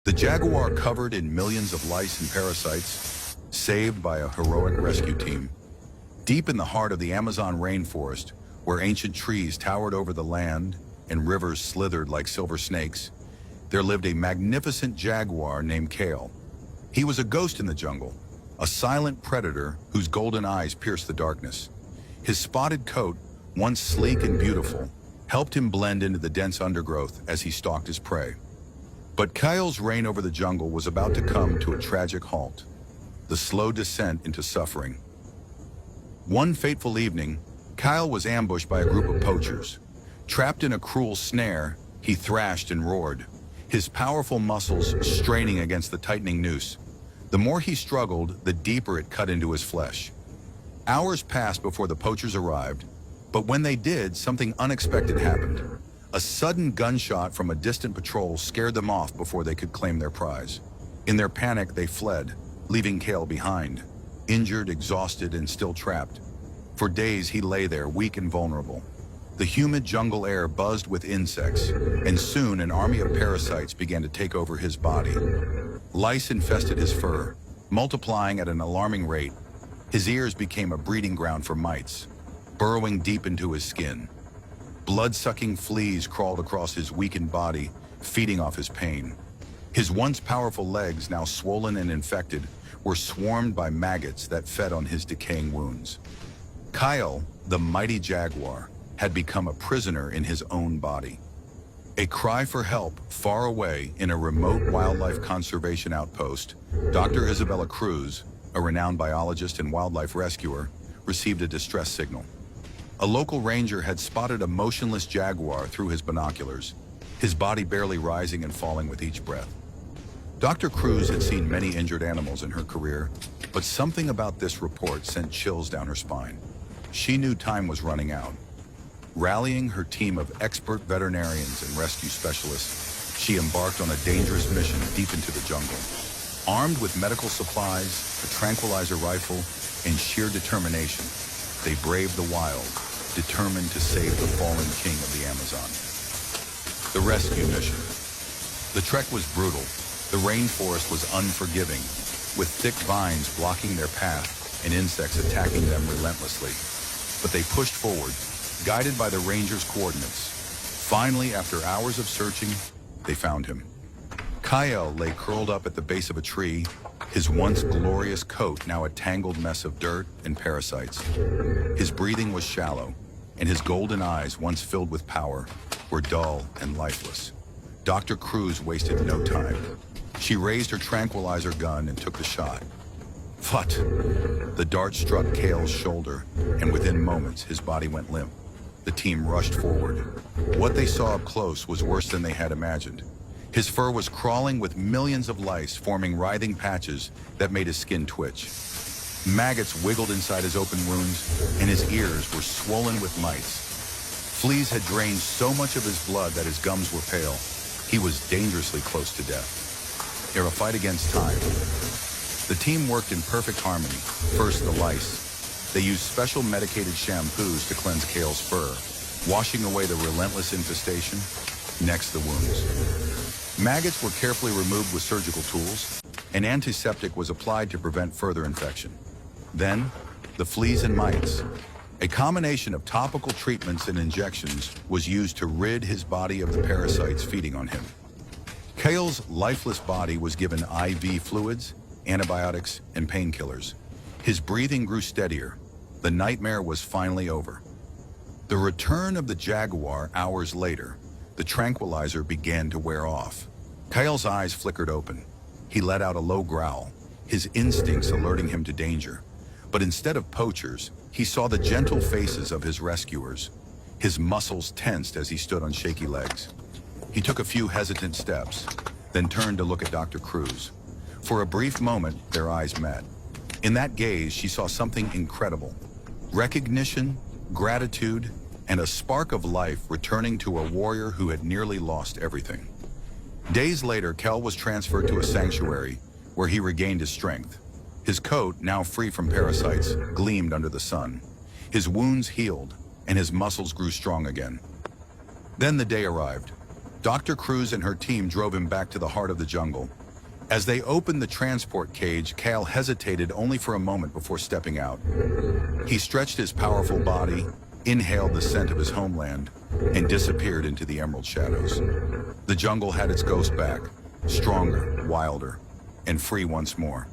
The jaguar covered in millions of lice and parasites, saved by a heroic rescue team. Deep in the heart of the Amazon rainforest, where ancient trees towered over the land and rivers slithered like silver snakes, there lived a magnificent jaguar named Kale. He was a ghost in the jungle, a silent predator whose golden eyes pierced the darkness. His spotted coat, once sleek and beautiful, helped him blend into the dense undergrowth as he stalked his prey. But Kyle's reign over the jungle was about to come to a tragic halt, the slow descent into suffering. One fateful evening, Kyle was ambushed by a group of poachers. Trapped in a cruel snare, he thrashed and roared, his powerful muscles straining against the tightening noose. The more he struggled, the deeper it cut into his flesh. Hours passed before the poachers arrived, but when they did, something unexpected happened. A sudden gunshot from a distant patrol scared them off before they could claim their prize. In their panic, they fled, leaving Kale behind, injured, exhausted, and still trapped. For days, he lay there, weak and vulnerable. The humid jungle air buzzed with insects, and soon an army of parasites began to take over his body. Lice infested his fur, multiplying at an alarming rate. His ears became a breeding ground for mites, burrowing deep into his skin. Blood-sucking fleas crawled across his weakened body, feeding off his pain. His once powerful legs, now swollen and infected, were swarmed by maggots that fed on his decaying wounds. Kyle, the mighty jaguar, had become a prisoner in his own body. A cry for help far away in a remote wildlife conservation outpost, Dr. Isabella Cruz, a renowned biologist and wildlife rescuer, received a distress signal. A local ranger had spotted a motionless jaguar through his binoculars, his body barely rising and falling with each breath. Dr. Cruz had seen many injured animals in her career, but something about this report sent chills down her spine. She knew time was running out. Rallying her team of expert veterinarians and rescue specialists, she embarked on a dangerous mission deep into the jungle. Armed with medical supplies, a tranquilizer rifle, and sheer determination, they braved the wild, determined to save the fallen king of the Amazon. The rescue mission. The trek was brutal. The rainforest was unforgiving, with thick vines blocking their path and insects attacking them relentlessly. But they pushed forward, guided by the ranger's coordinates. Finally, after hours of searching, they found him. Kyle lay curled up at the base of a tree, his once glorious coat now a tangled mess of dirt and parasites. His breathing was shallow, and his golden eyes, once filled with power, were dull and lifeless. Dr. Cruz wasted no time. She raised her tranquilizer gun and took the shot. Phut! The dart struck Kale's shoulder, and within moments, his body went limp. The team rushed forward. What they saw up close was worse than they had imagined. His fur was crawling with millions of lice forming writhing patches that made his skin twitch. Maggots wiggled inside his open wounds, and his ears were swollen with mites. Fleas had drained so much of his blood that his gums were pale. He was dangerously close to death. Ere a fight against time. The team worked in perfect harmony. First, the lice. They used special medicated shampoos to cleanse Kale's fur, washing away the relentless infestation. Next, the wounds. Maggots were carefully removed with surgical tools. An antiseptic was applied to prevent further infection. Then, the fleas and mites. A combination of topical treatments and injections was used to rid his body of the parasites feeding on him. Kale's lifeless body was given IV fluids, antibiotics, and painkillers. His breathing grew steadier. The nightmare was finally over. The return of the jaguar hours later, the tranquilizer began to wear off. Kyle's eyes flickered open. He let out a low growl, his instincts alerting him to danger. But instead of poachers, he saw the gentle faces of his rescuers. His muscles tensed as he stood on shaky legs. He took a few hesitant steps, then turned to look at Dr. Cruz. For a brief moment, their eyes met. In that gaze, she saw something incredible. Recognition, gratitude, and a spark of life returning to a warrior who had nearly lost everything. Days later, Kel was transferred to a sanctuary where he regained his strength. His coat, now free from parasites, gleamed under the sun. His wounds healed, and his muscles grew strong again. Then the day arrived. Dr. Cruz and her team drove him back to the heart of the jungle. As they opened the transport cage, Kale hesitated only for a moment before stepping out. He stretched his powerful body, inhaled the scent of his homeland, and disappeared into the emerald shadows. The jungle had its ghost back, stronger, wilder, and free once more.